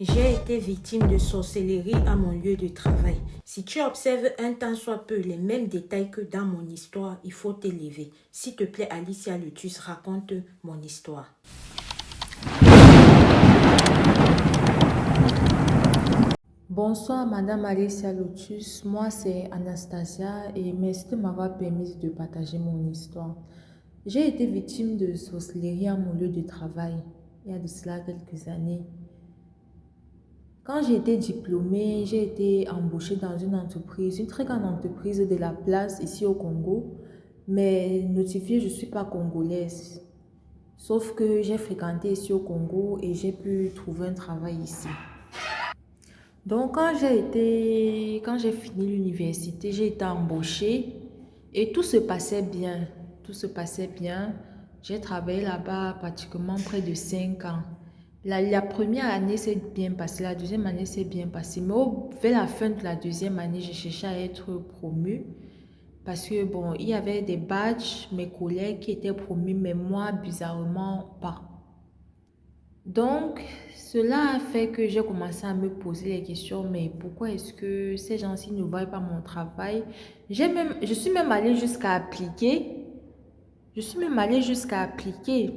J'ai été victime de sorcellerie à mon lieu de travail. Si tu observes un tant soit peu les mêmes détails que dans mon histoire, il faut t'élever. S'il te plaît, Alicia Lutus, raconte mon histoire. Bonsoir Madame Alicia Lotus, moi c'est Anastasia et merci de m'avoir permis de partager mon histoire. J'ai été victime de sorcellerie à mon lieu de travail il y a de cela quelques années. Quand j'ai été diplômée, j'ai été embauchée dans une très grande entreprise de la place ici au Congo, mais notifiée je ne suis pas congolaise. Sauf que j'ai fréquenté ici au Congo et j'ai pu trouver un travail ici. Donc, quand j'ai fini l'université, j'ai été embauchée et tout se passait bien. Tout se passait bien. J'ai travaillé là-bas pratiquement près de 5 ans. La première année s'est bien passée, la deuxième année s'est bien passée. Mais vers la fin de la deuxième année, j'ai cherché à être promue parce que, bon, il y avait des badges, mes collègues qui étaient promus, mais moi, bizarrement, pas. Donc, cela a fait que j'ai commencé à me poser les questions, mais pourquoi est-ce que ces gens-ci ne voient pas mon travail? Je suis même allée jusqu'à appliquer. Je suis même allée jusqu'à appliquer.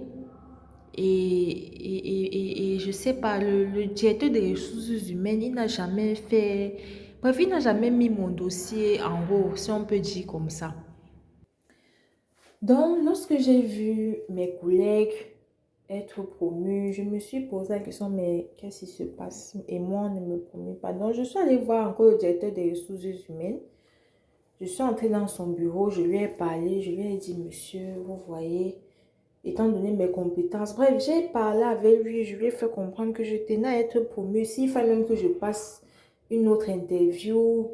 Et je sais pas, le directeur des ressources humaines, il n'a jamais fait... Bref, il n'a jamais mis mon dossier en haut, si on peut dire comme ça. Donc, lorsque j'ai vu mes collègues être promus, je me suis posé la question, mais qu'est-ce qui se passe? Et moi, on ne me promet pas. Donc, je suis allée voir encore le directeur des ressources humaines. Je suis entrée dans son bureau, je lui ai parlé, je lui ai dit, monsieur, vous voyez, étant donné mes compétences. Bref, j'ai parlé avec lui, je lui ai fait comprendre que je tenais à être promue. S'il fallait même que je passe une autre interview,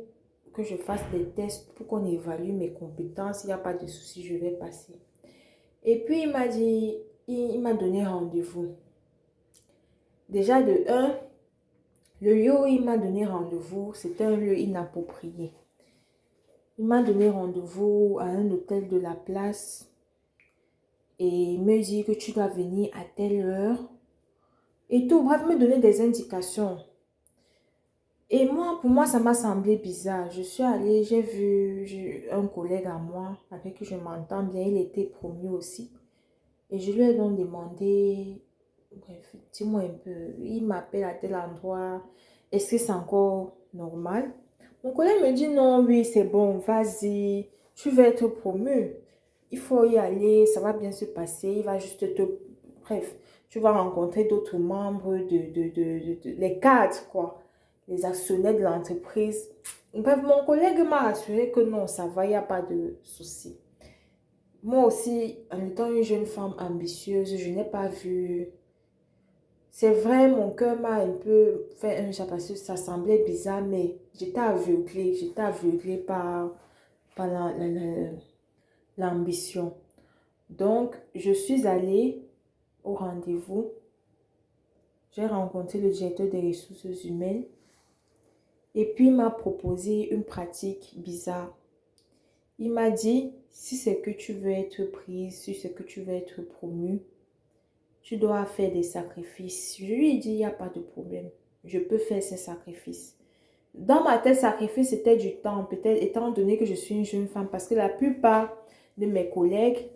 que je fasse des tests pour qu'on évalue mes compétences, il n'y a pas de souci, je vais passer. Et puis, il m'a dit, il m'a donné rendez-vous. Déjà, de un, le lieu où il m'a donné rendez-vous, c'était un lieu inapproprié. Il m'a donné rendez-vous à un hôtel de la place et il me dit que tu dois venir à telle heure et tout. Bref, me donner des indications. Et moi, pour moi, ça m'a semblé bizarre. Je suis allée, j'ai vu un collègue à moi avec qui je m'entends bien. Il était promu aussi. Et je lui ai donc demandé, bref, dis-moi un peu, il m'appelle à tel endroit, est-ce que c'est encore normal? Mon collègue me dit non, oui, c'est bon, vas-y, tu vas être promu. Il faut y aller, ça va bien se passer, il va juste te... Bref, tu vas rencontrer d'autres membres les cadres, quoi, les actionnaires de l'entreprise. Bref, mon collègue m'a assuré que non, ça va, il n'y a pas de souci. Moi aussi, en étant une jeune femme ambitieuse, je n'ai pas vu... C'est vrai, mon cœur m'a un peu fait un chat parce que ça semblait bizarre, mais j'étais aveuglée par l'ambition. Donc, je suis allée au rendez-vous. J'ai rencontré le directeur des ressources humaines et puis il m'a proposé une pratique bizarre. Il m'a dit, si c'est que tu veux être prise, si c'est que tu veux être promue, tu dois faire des sacrifices. Je lui ai dit, il n'y a pas de problème. Je peux faire ces sacrifices. Dans ma tête, sacrifice, c'était du temps. Peut-être étant donné que je suis une jeune femme. Parce que la plupart de mes collègues,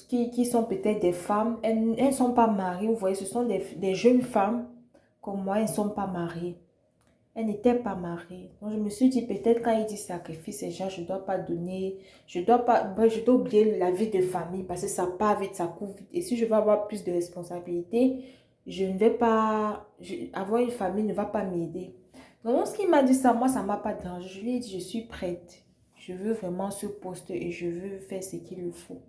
qui sont peut-être des femmes, elles ne sont pas mariées. Vous voyez, ce sont des jeunes femmes comme moi, elles ne sont pas mariées. Elle n'était pas mariée. Donc, je me suis dit, peut-être quand il dit sacrifice, déjà, je ne dois pas donner, je dois pas, bref, je dois oublier la vie de famille parce que ça part vite, ça court vite. Et si je veux avoir plus de responsabilités, je ne vais pas, avoir une famille ne va pas m'aider. Donc, lorsqu'il m'a dit ça, moi, ça ne m'a pas dérangé. Je lui ai dit, je suis prête. Je veux vraiment ce poste et je veux faire ce qu'il le faut.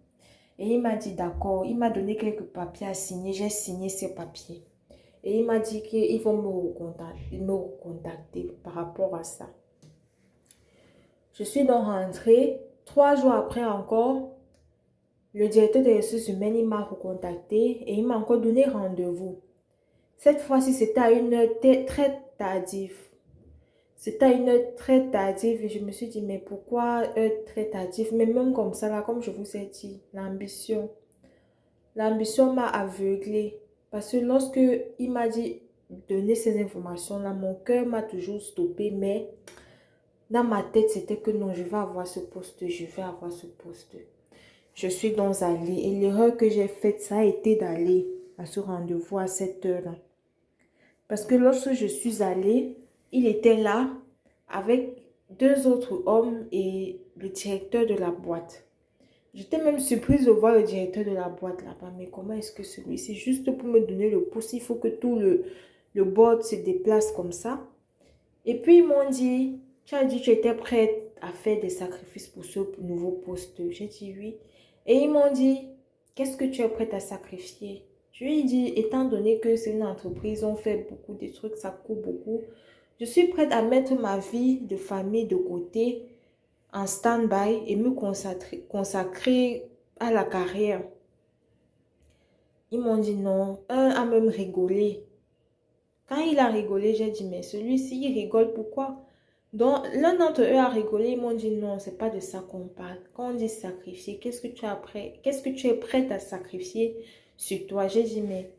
Et il m'a dit, d'accord. Il m'a donné quelques papiers à signer. J'ai signé ces papiers. Et il m'a dit qu'ils vont me recontacter par rapport à ça. Je suis donc rentrée. 3 jours après encore, le directeur des ressources humaines, il m'a recontacté et il m'a encore donné rendez-vous. Cette fois-ci, c'était à une heure très tardive. C'était à une heure très tardive et je me suis dit, mais pourquoi heure très tardive? Mais même comme ça, là, comme je vous ai dit, l'ambition. L'ambition m'a aveuglée. Parce que lorsque il m'a dit donné ces informations-là, mon cœur m'a toujours stoppé, mais dans ma tête, c'était que non, je vais avoir ce poste, je vais avoir ce poste. Je suis donc allée et l'erreur que j'ai faite, ça a été d'aller à ce rendez-vous à cette heure-là. Parce que lorsque je suis allée, il était là avec deux autres hommes et le directeur de la boîte. J'étais même surprise de voir le directeur de la boîte là-bas. Mais comment est-ce que celui-ci, juste pour me donner le pouce, il faut que tout le board se déplace comme ça. Et puis ils m'ont dit, tu as dit que tu étais prête à faire des sacrifices pour ce nouveau poste. J'ai dit oui. Et ils m'ont dit, qu'est-ce que tu es prête à sacrifier? Je lui ai dit, étant donné que c'est une entreprise, on fait beaucoup de trucs, ça coûte beaucoup. Je suis prête à mettre ma vie de famille de côté en stand-by et me consacrer à la carrière. Ils m'ont dit non. Un a même rigolé. Quand il a rigolé, j'ai dit, mais celui-ci, il rigole pourquoi? Donc, l'un d'entre eux a rigolé, ils m'ont dit, non, c'est pas de ça qu'on parle. Quand on dit sacrifier, qu'est-ce que tu es prête à sacrifier sur toi? J'ai dit, mais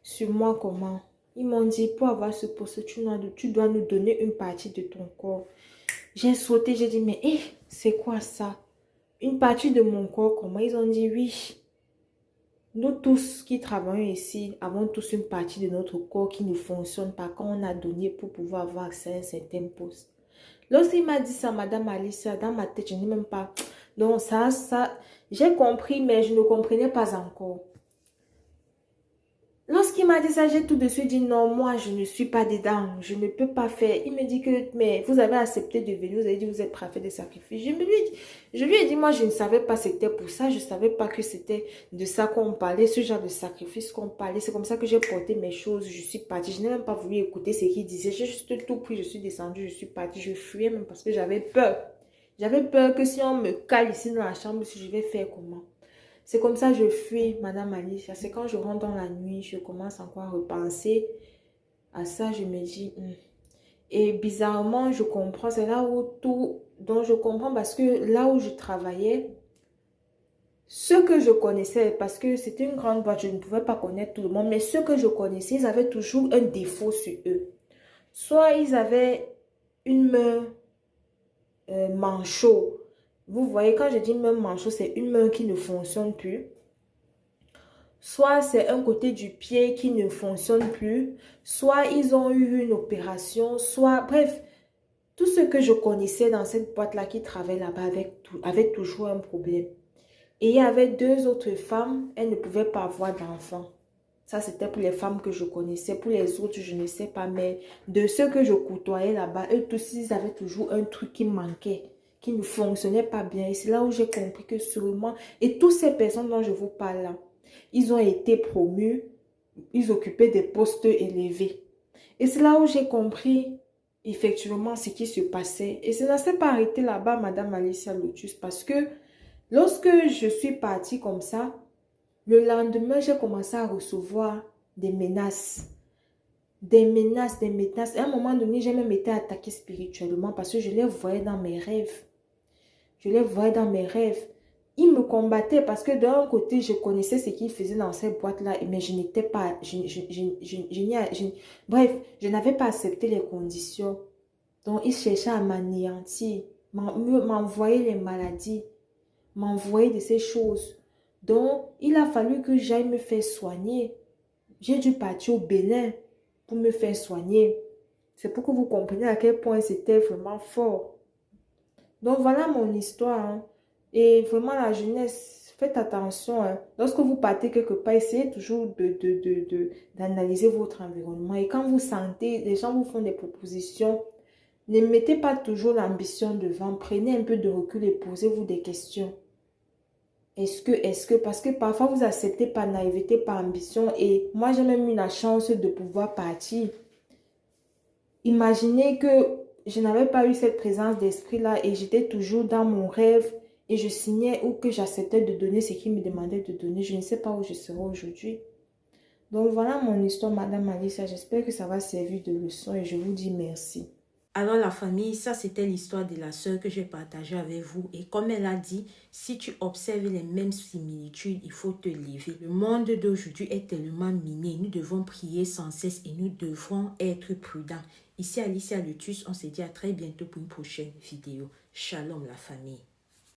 sur moi, comment? Ils m'ont dit, pour avoir ce poste, tu dois nous donner une partie de ton corps. J'ai sauté, j'ai dit, mais c'est quoi ça? Une partie de mon corps, comment? Ils ont dit, oui. Nous tous qui travaillons ici avons tous une partie de notre corps qui ne fonctionne pas quand on a donné pour pouvoir avoir accès à un certain poste. Lorsqu'il m'a dit ça, Madame Alicia, dans ma tête, je n'ai même pas... Donc j'ai compris, mais je ne comprenais pas encore. Lorsqu'il m'a dit ça, j'ai tout de suite dit non, moi je ne suis pas dedans, je ne peux pas faire. Il me dit que, mais vous avez accepté de venir, vous avez dit que vous êtes prêt à faire des sacrifices. Je lui ai dit, moi je ne savais pas c'était pour ça, je ne savais pas que c'était de ça qu'on parlait, ce genre de sacrifice qu'on parlait. C'est comme ça que j'ai porté mes choses, je suis partie. Je n'ai même pas voulu écouter ce qu'il disait, j'ai juste tout pris, je suis descendue, je suis partie, je fuyais même parce que j'avais peur. J'avais peur que si on me cale ici dans la chambre, si je vais faire comment? C'est comme ça que je fuis, Madame Alicia. C'est quand je rentre dans la nuit, je commence encore à repenser à ça. Je me dis... Et bizarrement, je comprends. C'est là où tout... Donc, je comprends parce que là où je travaillais, ceux que je connaissais, parce que c'était une grande boîte, je ne pouvais pas connaître tout le monde, mais ceux que je connaissais, ils avaient toujours un défaut sur eux. Soit ils avaient une main manchot. Vous voyez, quand je dis main manchot, c'est une main qui ne fonctionne plus. Soit c'est un côté du pied qui ne fonctionne plus. Soit ils ont eu une opération. Soit, bref, tout ce que je connaissais dans cette boîte-là qui travaillait là-bas avait toujours un problème. Et il y avait deux autres femmes, elles ne pouvaient pas avoir d'enfants. Ça, c'était pour les femmes que je connaissais. Pour les autres, je ne sais pas. Mais de ceux que je côtoyais là-bas, eux tous, ils avaient toujours un truc qui manquait, qui ne fonctionnait pas bien. Et c'est là où j'ai compris que sûrement... Et toutes ces personnes dont je vous parle là, ils ont été promus, ils occupaient des postes élevés. Et c'est là où j'ai compris effectivement ce qui se passait. Et ça ne s'est pas arrêté là-bas, Madame Alicia Lotus, parce que lorsque je suis partie comme ça, le lendemain, j'ai commencé à recevoir des menaces. Des menaces, des menaces. À un moment donné, j'ai même été attaquée spirituellement parce que je les voyais dans mes rêves. Je les voyais dans mes rêves. Ils me combattaient parce que d'un côté, je connaissais ce qu'ils faisaient dans cette boîte-là, mais je n'étais pas... bref, je n'avais pas accepté les conditions. Donc, ils cherchaient à m'anéantir, m'envoyer les maladies, m'envoyer de ces choses. Donc, il a fallu que j'aille me faire soigner. J'ai dû partir au Bénin pour me faire soigner. C'est pour que vous compreniez à quel point c'était vraiment fort. Donc, voilà mon histoire. Hein. Et vraiment, la jeunesse, faites attention. Hein. Lorsque vous partez quelque part, essayez toujours d'analyser votre environnement. Et quand vous sentez, les gens vous font des propositions, ne mettez pas toujours l'ambition devant. Prenez un peu de recul et posez-vous des questions. Est-ce que, parce que parfois vous acceptez par naïveté, par ambition. Et moi, j'ai même eu la chance de pouvoir partir. Imaginez que je n'avais pas eu cette présence d'esprit-là et j'étais toujours dans mon rêve et je signais ou que j'acceptais de donner ce qu'il me demandait de donner. Je ne sais pas où je serai aujourd'hui. Donc voilà mon histoire, Madame Alicia. J'espère que ça va servir de leçon et je vous dis merci. Alors la famille, ça c'était l'histoire de la sœur que j'ai partagée avec vous. Et comme elle a dit, si tu observes les mêmes similitudes, il faut te lever. Le monde d'aujourd'hui est tellement miné. Nous devons prier sans cesse et nous devons être prudents. Ici Alicia Lutus, on se dit à très bientôt pour une prochaine vidéo. Shalom la famille.